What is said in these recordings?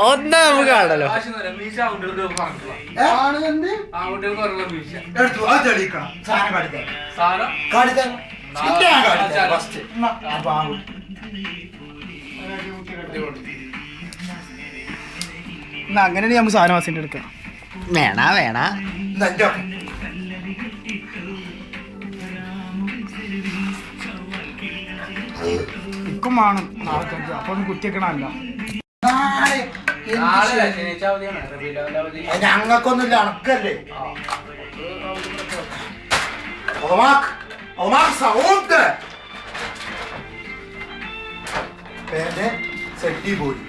ഒന്ന് നമുക്ക് കാണല്ലോ. അങ്ങനെ നമുക്ക് സാധനവാസിന്റെ എടുക്കാം. വേണ ഇക്കും വേണം നാളത്തേക്ക്. അപ്പൊ ഒന്ന് കുത്തിക്കണല്ല. ഞങ്ങൾക്കൊന്നുമില്ല, അണക്കല്ലേ സെറ്റി പോയി.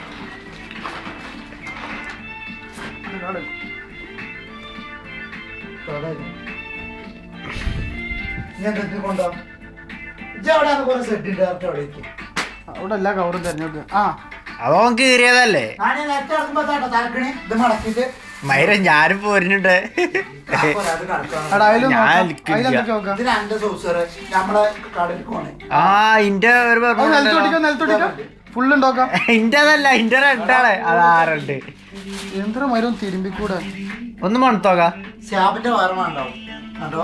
കൊണ്ടോ അവിടെ സെറ്റിന്റെ അവിടെ എല്ലാ കവറും തെരഞ്ഞെടുക്കുക. അവൻ കീറിയതല്ലേ മൈര, ഞാനും പോരുന്നുണ്ട്. ഇന്റെ ഒരു ഫുള്ള് ഉണ്ടാക്കാം. ഇന്റതല്ല, ഇന്റെ റെഡാണ്. അതാറുണ്ട്. എന്താ മരം തിരുമ്പിക്കൂടെ ഒന്ന് മണത്തോക്കാം. ശ്യാമിന്റെ വേറെ ഉണ്ടാവും കണ്ടോ.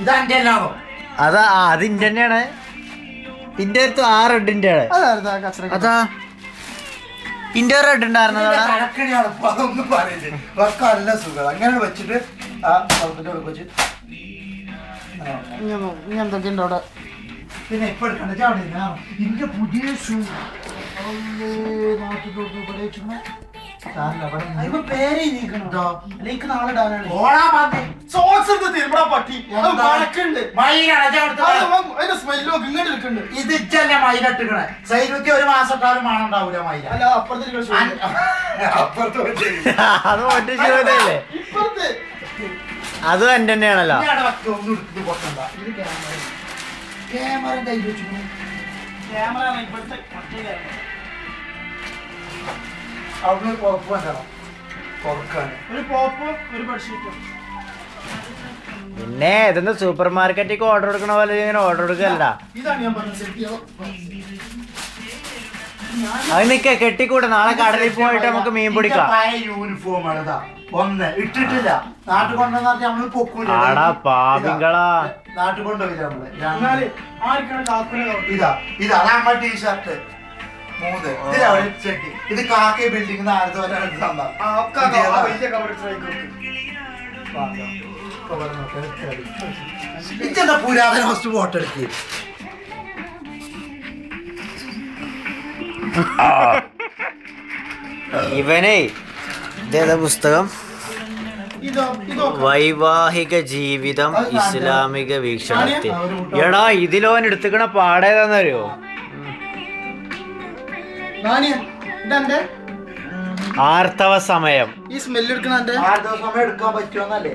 ഇതെന്റെ എല്ലാണോ? അതാ അത് ഇന്റെ തന്നെയാണ്. ഇന്റെ അടുത്ത് ആ റെഡിന്റെ ആണ്. അതാ ഇന്റെ റെഡ് ഉണ്ടായിരുന്നത്. അതൊന്നും പറയില്ലേ, ഒക്കെ നല്ല സുഖം. അങ്ങനെ വെച്ചിട്ട് എന്തൊക്കെ ഉണ്ട് അവിടെ? പിന്നെ ഇപ്പൊ എടുക്കണ്ട ഇന്റെ പുതിയ ഷൂ പേര് നീക്കണോ? നാളെ ഇത് ഇച്ചല്ല മൈല ഇട്ടിക്കണേ. സൈനൂറ്റി ഒരു മാസം കാലം മാണുണ്ടാവൂല മൈല. അത് എന്റെ തന്നെയാണല്ലോ. ക്യാമറ കയ്യിൽ വെച്ചു. അവിടുന്ന് പുറപ്പ് വേണ്ടോ പുറക്കാൻ ഒരു പോപ്പും ഒരു ബെഡ്ഷീറ്റും. പിന്നെ ഇതൊന്ന് സൂപ്പർ മാർക്കറ്റിലേക്ക് ഓർഡർ കൊടുക്കണ പോലെ ഇങ്ങനെ ഓർഡർ കൊടുക്കല്ല. ഇതാണ് ഞാൻ പറഞ്ഞത്. അത് നിക്ക കെട്ടിക്കൂടെ, നാളെ കടലിൽ പോയിട്ട് നമുക്ക് മീൻ പിടിക്കാം. യൂണിഫോം ഒന്ന് ഇട്ടിട്ടില്ല. നാട്ടിൽ കൊണ്ടുവന്ന നമ്മള് പൊക്കൂല. പാപിങ്ങളാ, നാട്ടിൽ കൊണ്ടുപോയില്ല നമ്മള്. ഇതാ നമ്മുടെ ടീഷർട്ട് 3. ഇത് കാക്കി ബിൽഡിംഗ് ഇതെന്താ പുരാതന വസ്തു ഫോട്ടോ എടുക്കുക. ഇവനെ ഇതേതാ പുസ്തകം? വൈവാഹിക ജീവിതം ഇസ്ലാമിക വീക്ഷണത്തിൽ. എടാ ഇതിലോൻ എടുത്തുക്കണ പാടേതാന്നറിയോ? ആർത്തവ സമയം. ഈ സ്മെല്ല് എടുക്കണ ആർത്തവ സമയം എടുക്കാൻ പറ്റുമെന്നല്ലേ?